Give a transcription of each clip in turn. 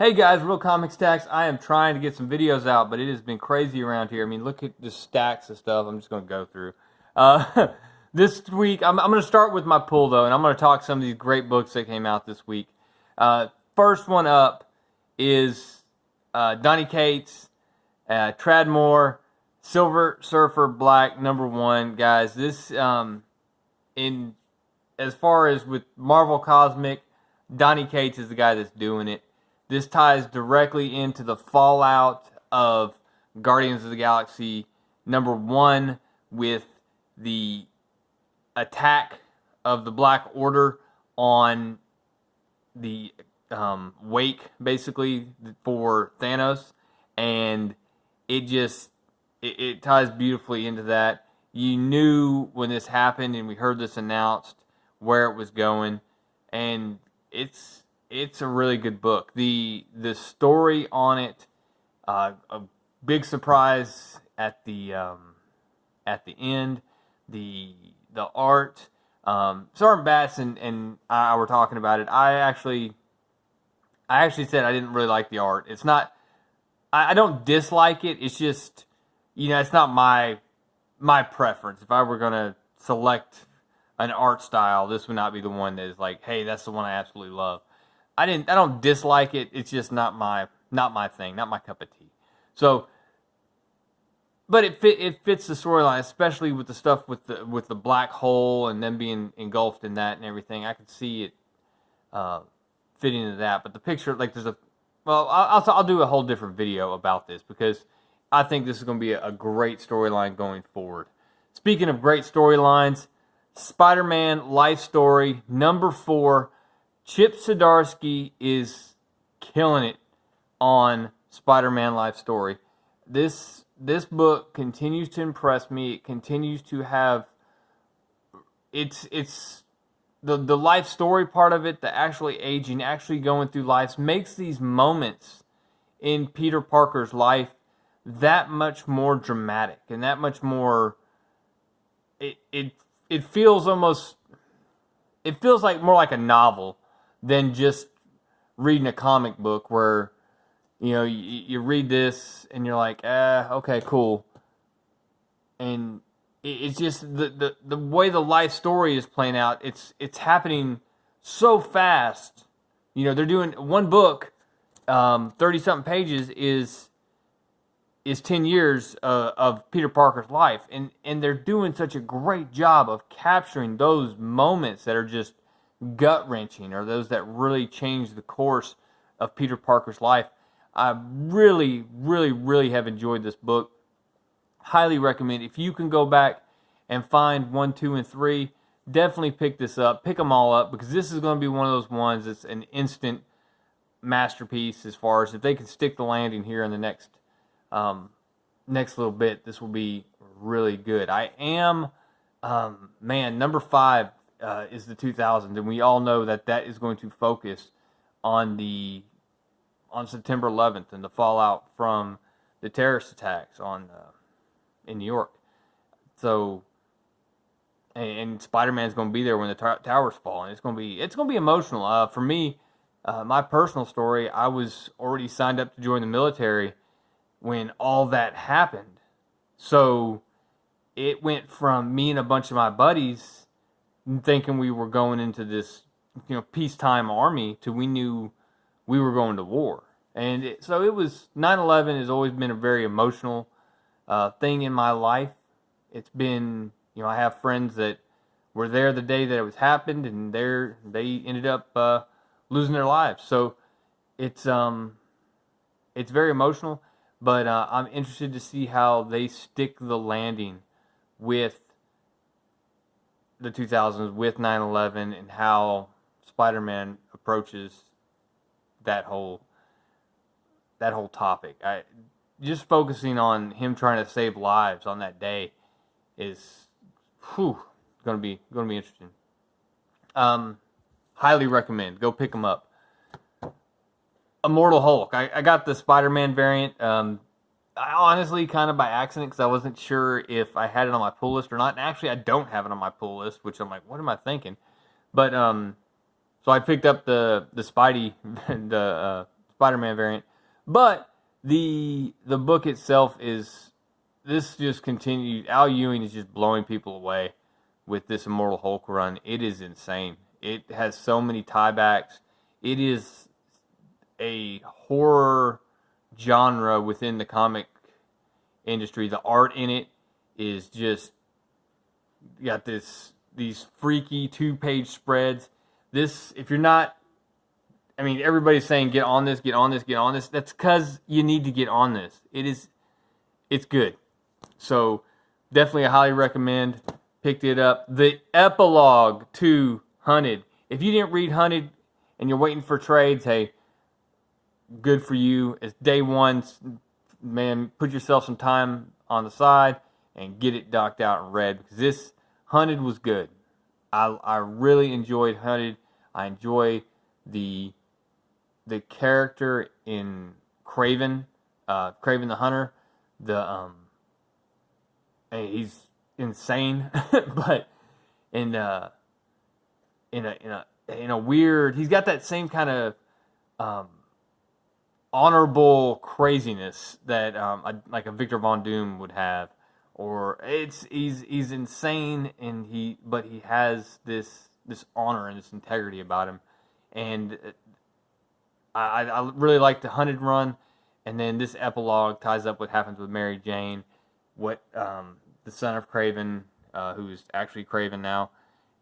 Hey guys, Real Comic Stacks. I am trying to get some videos out, but it has been crazy around here. I mean, look at the stacks of stuff I'm just going to go through. This week, I'm going to start with my pull, though, and I'm going to talk some of these great books that came out this week. First one up is Donny Cates, Tradmore, Silver Surfer Black, #1. Guys, this, in as far as with Marvel Cosmic, Donny Cates is the guy that's doing it. This ties directly into the fallout of Guardians of the Galaxy #1 with the attack of the Black Order on the wake, basically, for Thanos. And it ties beautifully into that. You knew when this happened and we heard this announced where it was going. And it's a really good book. The story on it, a big surprise at the end. The art. Sergeant Bass and I were talking about it. I actually said I didn't really like the art. It's not. I don't dislike it. It's just, it's not my preference. If I were gonna select an art style, this would not be the one that is like, hey, that's the one I absolutely love. I don't dislike it. It's just not my thing, not my cup of tea. So, but it fits the storyline, especially with the stuff with the black hole and them being engulfed in that and everything. I could see it fitting into that. But the picture, like, I'll do a whole different video about this because I think this is going to be a great storyline going forward. Speaking of great storylines, Spider-Man Life Story #4. Chip Zdarsky is killing it on Spider-Man Life Story. This book continues to impress me. It continues to have it's the life story part of it, the actually aging, actually going through life, makes these moments in Peter Parker's life that much more dramatic and that much more. It feels almost. It feels like more like a novel than just reading a comic book where, you read this and you're like, okay, cool. And it's just the way the life story is playing out, it's happening so fast. They're doing one book, 30-something pages is 10 years of Peter Parker's life. And they're doing such a great job of capturing those moments that are just gut-wrenching, or those that really change the course of Peter Parker's life. I really, really, really have enjoyed this book. Highly recommend. If you can go back and find 1, 2, and 3, definitely pick this up. Pick them all up, because this is going to be one of those ones that's an instant masterpiece. As far as if they can stick the landing here in the next little bit, this will be really good. I am, #5 is the 2000s, and we all know that is going to focus on September 11th and the fallout from the terrorist attacks in New York. So, and Spider-Man's going to be there when the towers fall, and it's going to be emotional. For me, my personal story, I was already signed up to join the military when all that happened. So it went from me and a bunch of my buddies thinking we were going into this, peacetime army, to we knew we were going to war. And so it was, 9/11 has always been a very emotional thing in my life. It's been, I have friends that were there the day that it was happened, and they ended up losing their lives. So it's very emotional, but I'm interested to see how they stick the landing with the 2000s, with 9/11, and how Spider-Man approaches that whole topic. Just focusing on him trying to save lives on that day is going to be interesting. Highly recommend. Go pick them up. Immortal Hulk. I got the Spider-Man variant. I honestly, kind of by accident, because I wasn't sure if I had it on my pull list or not. And actually, I don't have it on my pull list, which I'm like, what am I thinking? But so I picked up the Spidey Spider-Man variant. But the book itself is, this just continued. Al Ewing is just blowing people away with this Immortal Hulk run. It is insane. It has so many tiebacks. It is a horror genre within the comic industry. The art in it is just got these freaky 2-page spreads. This, if you're not, I mean, everybody's saying get on this, get on this, get on this. That's because you need to get on this. It's good. So definitely I highly recommend. Picked it up. The epilogue to Hunted. If you didn't read Hunted and you're waiting for trades, hey, good for you. It's day one. Man, put yourself some time on the side and get it docked out and read, because this Hunted was good. I really enjoyed Hunted. I enjoy the character in Kraven, Kraven the Hunter. He's insane, but in a weird, he's got that same kind of honorable craziness that like a Victor Von Doom would have, or he's insane, and but he has this honor and this integrity about him, and I really like the Hunted run, and then this epilogue ties up what happens with Mary Jane, what the son of Kraven, who's actually Kraven now,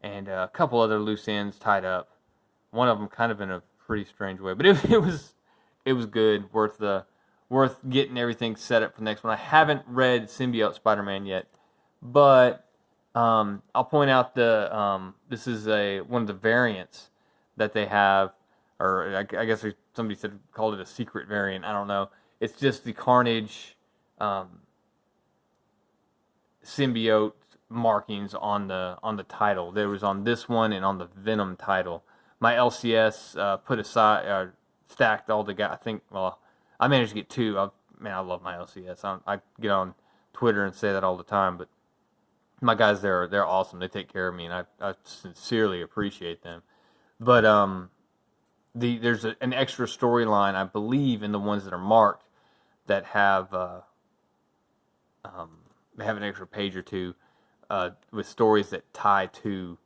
and a couple other loose ends tied up. One of them kind of in a pretty strange way, but it was good, worth getting everything set up for the next one. I haven't read Symbiote Spider-Man yet, but I'll point out this is one of the variants that they have, or I guess somebody called it a secret variant. I don't know. It's just the Carnage symbiote markings on the title. There was on this one and on the Venom title. My LCS put aside, stacked all the guys. I think, well, I managed to get 2. I love my LCS. I get on Twitter and say that all the time, but my guys there, they're awesome. They take care of me, and I sincerely appreciate them. But there's an extra storyline, I believe, in the ones that are marked that have they have an extra page or two with stories that tie to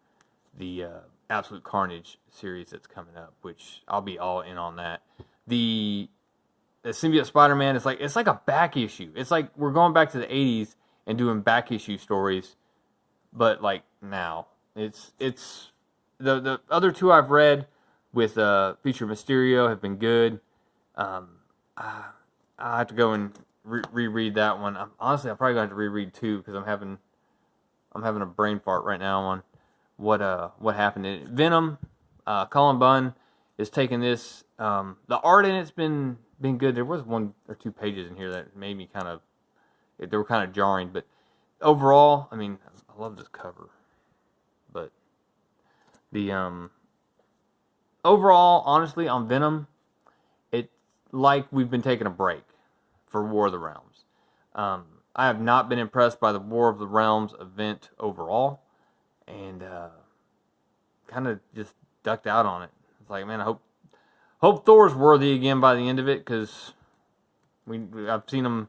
the Absolute Carnage series that's coming up, which I'll be all in on that. The Symbiote Spider-Man is it's like a back issue. It's like we're going back to the 80s and doing back issue stories, but like now. It's the other 2 I've read with Feature Mysterio have been good. I have to go and reread that one. Honestly, I'm probably going to have to reread 2 because I'm having a brain fart right now on what happened in it. Venom, Colin Bunn is taking this. The art in it's been good. There was 1 or 2 pages in here that made me they were kind of jarring, but overall, I mean, I love this cover. But the overall, honestly, on Venom, it's like we've been taking a break for War of the Realms. I have not been impressed by the War of the Realms event overall, and kind of just ducked out on it. It's like, man, I hope Thor's worthy again by the end of it, because I've seen him,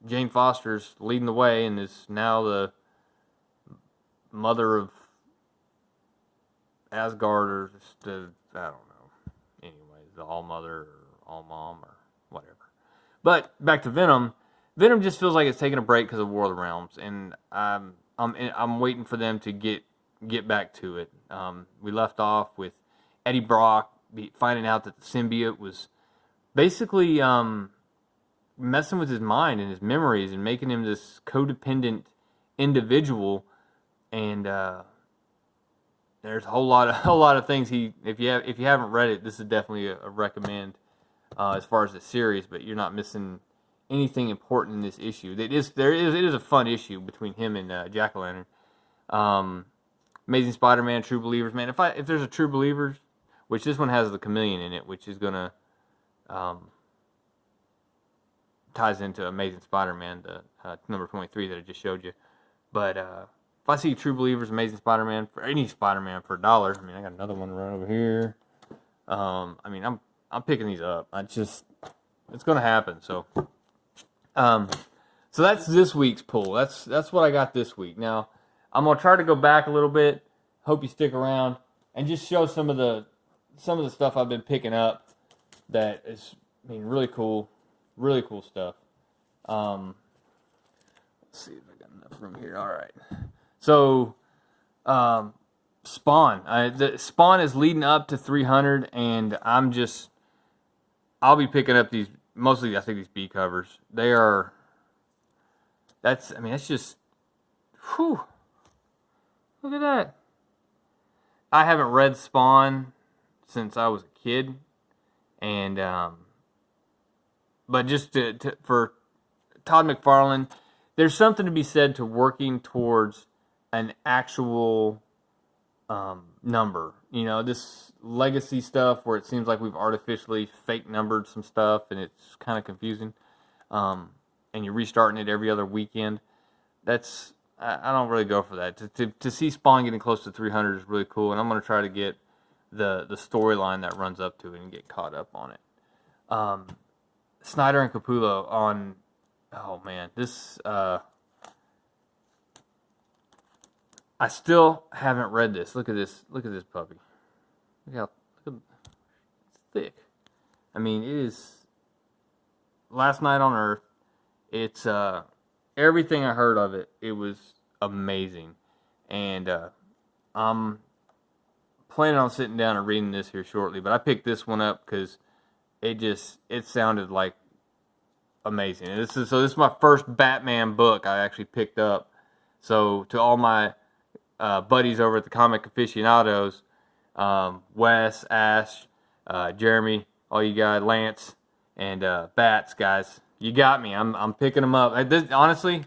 Jane Foster's leading the way and is now the mother of Asgard, or just I don't know. Anyways, the All Mother or All Mom or whatever. But back to Venom. Venom just feels like it's taking a break because of War of the Realms, and I'm waiting for them to get back to it. We left off with Eddie Brock finding out that the symbiote was basically messing with his mind and his memories and making him this codependent individual. And there's a whole lot of things. If you haven't read it, this is definitely a recommend as far as the series. But you're not missing anything important in this issue. It is a fun issue between him and Jack-O-Lantern. Amazing Spider-Man, True Believers, man. If there's a True Believers, which this one has the Chameleon in it, which is gonna ties into Amazing Spider-Man, the number 23 that I just showed you. But if I see True Believers, Amazing Spider-Man, for any Spider-Man for $1, I mean, I got another one right over here. I mean, I'm picking these up. It's gonna happen. So that's this week's pull. That's what I got this week. Now I'm gonna try to go back a little bit. Hope you stick around and just show some of the stuff I've been picking up. That is, I mean, really cool stuff. Let's see if I got enough room here. All right. So, Spawn. The Spawn is leading up to 300, and I'll be picking up these, mostly I think these B covers. That's just, whew. Look at that. I haven't read Spawn since I was a kid, and, but just for Todd McFarlane, there's something to be said to working towards an actual number. You know, this legacy stuff where it seems like we've artificially fake numbered some stuff and it's kind of confusing. And you're restarting it every other weekend. I don't really go for that. To see Spawn getting close to 300 is really cool, and I'm going to try to get the storyline that runs up to it and get caught up on it. Snyder and Capullo on, oh man, this, I still haven't read this. Look at this puppy. Look, it's thick. I mean, it is Last Night on Earth. It's, everything I heard of it, it was amazing. And, I'm planning on sitting down and reading this here shortly, but I picked this one up because it sounded like amazing. And this is my first Batman book I actually picked up. So to all my buddies over at the Comic Aficionados, Wes, Ash, Jeremy, all you guys, Lance, and Bats, guys, you got me. I'm picking them up. Honestly,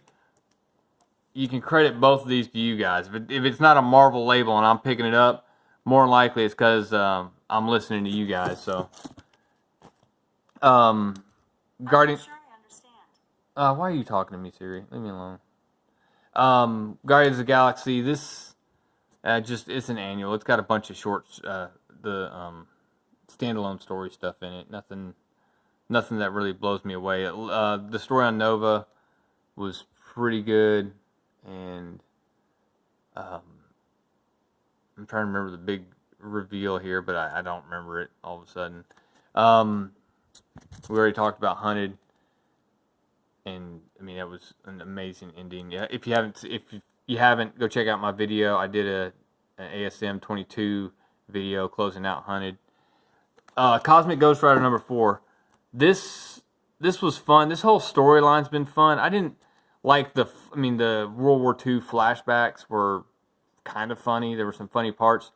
you can credit both of these to you guys. If it's not a Marvel label and I'm picking it up, more than likely it's because I'm listening to you guys. So, Guardian. Sure I understand. Why are you talking to me, Siri? Leave me alone. Guardians of the Galaxy. This it's an annual. It's got a bunch of shorts, standalone story stuff in it. Nothing that really blows me away. The story on Nova was pretty good, and I'm trying to remember the big reveal here, but I don't remember it all of a sudden. We already talked about Hunted, and I mean that was an amazing ending. Yeah, if you haven't, go check out my video. I did an ASM 22 video closing out Hunted. Cosmic Ghost Rider number 4. This was fun. This whole storyline's been fun. I didn't like the World War II flashbacks were kind of funny. There were some funny parts,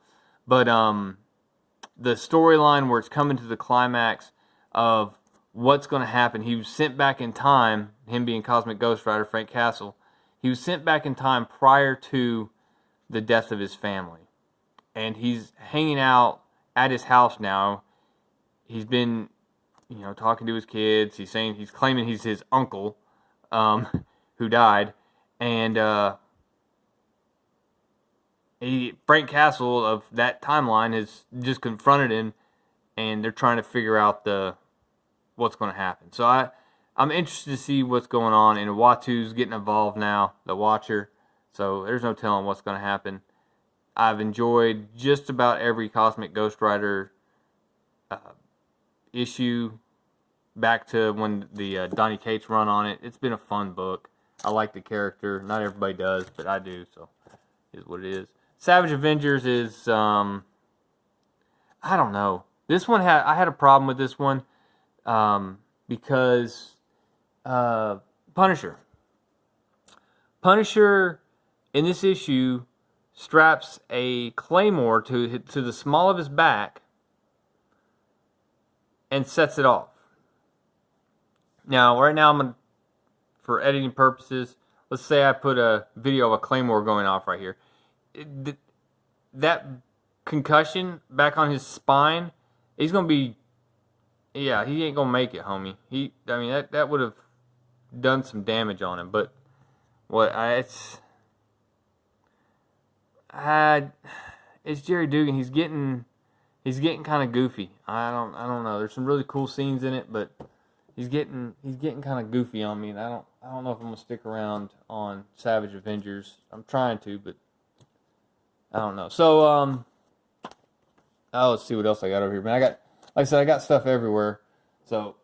but the storyline where it's coming to the climax of what's going to happen. He was sent back in time, him being Cosmic Ghost Rider, Frank Castle. He was sent back in time prior to the death of his family. And he's hanging out at his house now. He's been, talking to his kids. He's claiming he's his uncle, who died. And Frank Castle of that timeline has just confronted him, and they're trying to figure out what's going to happen. So I'm interested to see what's going on, and Uatu's getting involved now, the Watcher. So there's no telling what's going to happen. I've enjoyed just about every Cosmic Ghost Rider issue, back to when the Donny Cates run on it. It's been a fun book. I like the character. Not everybody does, but I do, so it is what it is. Savage Avengers is, I don't know. This one I had a problem with this one because Punisher in this issue straps a claymore to the small of his back and sets it off. Now, right now, for editing purposes, let's say I put a video of a claymore going off right here. That concussion back on his spine, he's going to be, he ain't going to make it, homie. That would have done some damage on him, but it's Jerry Dugan. He's getting he's getting kind of goofy. I don't know. There's some really cool scenes in it, but he's getting kind of goofy on me, and I don't know if I'm gonna stick around on Savage Avengers. I'm trying to, but I don't know. So let's see what else I got over here. Man, like I said, I got stuff everywhere. So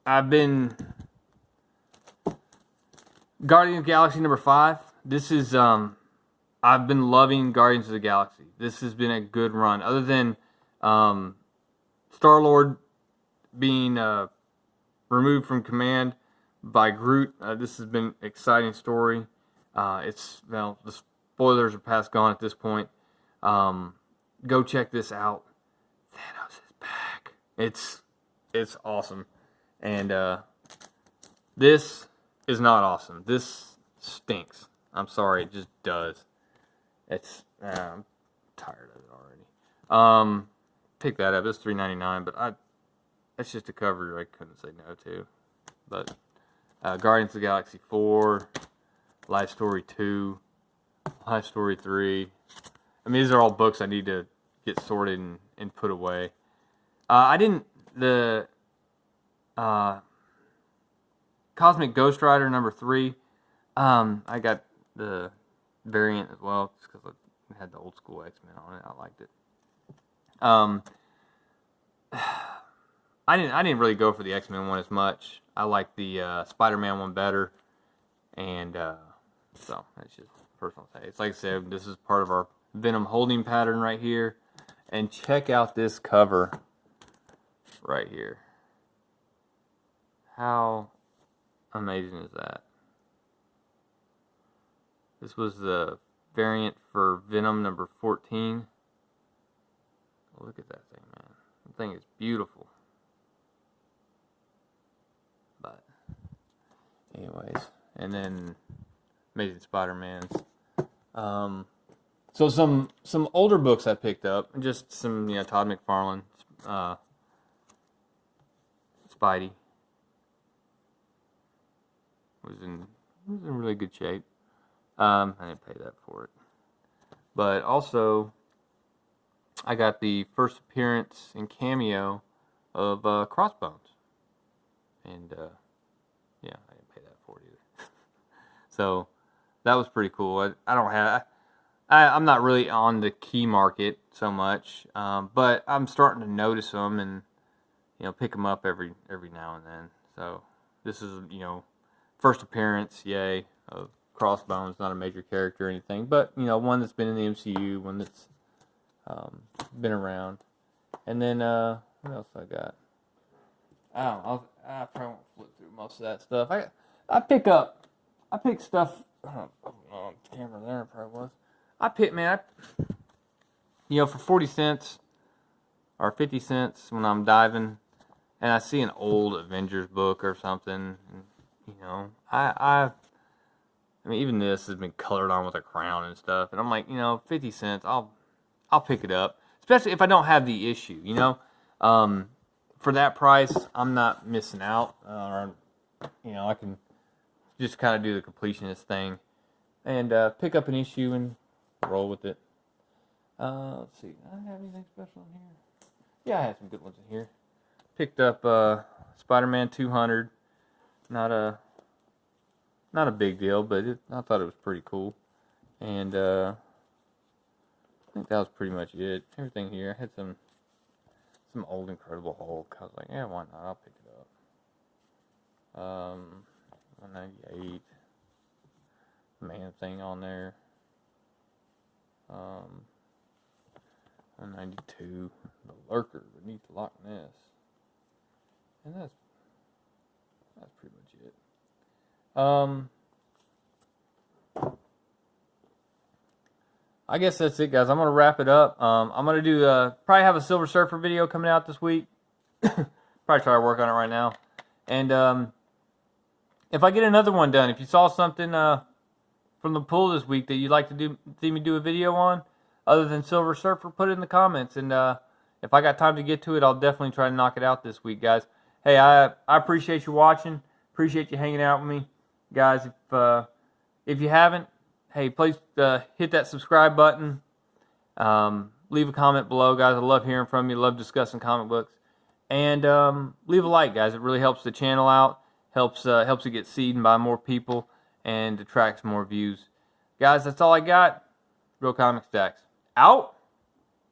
I've been Guardians of the Galaxy #5. This is I've been loving Guardians of the Galaxy. This has been a good run. Other than Star-Lord being removed from command by Groot, this has been an exciting story. The spoilers are past gone at this point. Go check this out. Thanos is back. It's awesome. And this is not awesome. This stinks. I'm sorry, it just does. I'm tired of it already. Pick that up. It's $3.99, but that's just a cover I couldn't say no to. But Guardians of the Galaxy 4, Life Story 2, Life Story 3. I mean, these are all books I need to get sorted and put away. Cosmic Ghost Rider #3. I got the variant as well, just because it had the old school X-Men on it. I liked it. I didn't really go for the X-Men one as much. I like the Spider-Man one better, and so that's just personal taste. It's like I said, this is part of our Venom holding pattern right here, and check out this cover right here. How amazing is that? This was the variant for Venom #14. Look at that thing, man. The thing is beautiful. But anyways, and then Amazing Spider-Man's. So some older books I picked up, just some Todd McFarlane, Spidey was in really good shape. I didn't pay that for it, but also I got the first appearance and cameo of Crossbones, and yeah, I didn't pay that for it either. So that was pretty cool. I'm not really on the key market so much, but I'm starting to notice them and pick them up every now and then. So this is first appearance, yay, of Crossbones. Not a major character or anything, but one that's been in the MCU, one that's been around. And then what else I got? I don't know. I probably won't flip through most of that stuff. I pick stuff. On the camera there, it probably was. For 40 cents or 50 cents when I'm diving, and I see an old Avengers book or something, and, I mean, even this has been colored on with a crown and stuff, and I'm like, 50 cents, I'll pick it up, especially if I don't have the issue, for that price, I'm not missing out, I can just kind of do the completionist thing, and pick up an issue and roll with it. Let's see, I don't have anything special in here. Yeah, I had some good ones in here. Picked up Spider-Man 200. Not a big deal, but I thought it was pretty cool. And I think that was pretty much it. Everything here. I had some old Incredible Hulk. I was like, yeah, why not? I'll pick it up. 198. Man thing on there. 192. The Lurker beneath Loch Ness. And that's pretty much it. I guess that's it, guys. I'm gonna wrap it up. I'm gonna do probably have a Silver Surfer video coming out this week. Probably try to work on it right now. And if I get another one done, if you saw something from the pool this week that you'd like to see me do a video on, other than Silver Surfer, put it in the comments. And if I got time to get to it, I'll definitely try to knock it out this week, guys. Hey, I appreciate you watching. Appreciate you hanging out with me, guys. If you haven't, hey, please hit that subscribe button. Leave a comment below, guys. I love hearing from you. Love discussing comic books. And leave a like, guys. It really helps the channel out. Helps it get seen by more people and attracts more views. Guys, that's all I got. Real Comic Stacks. Out.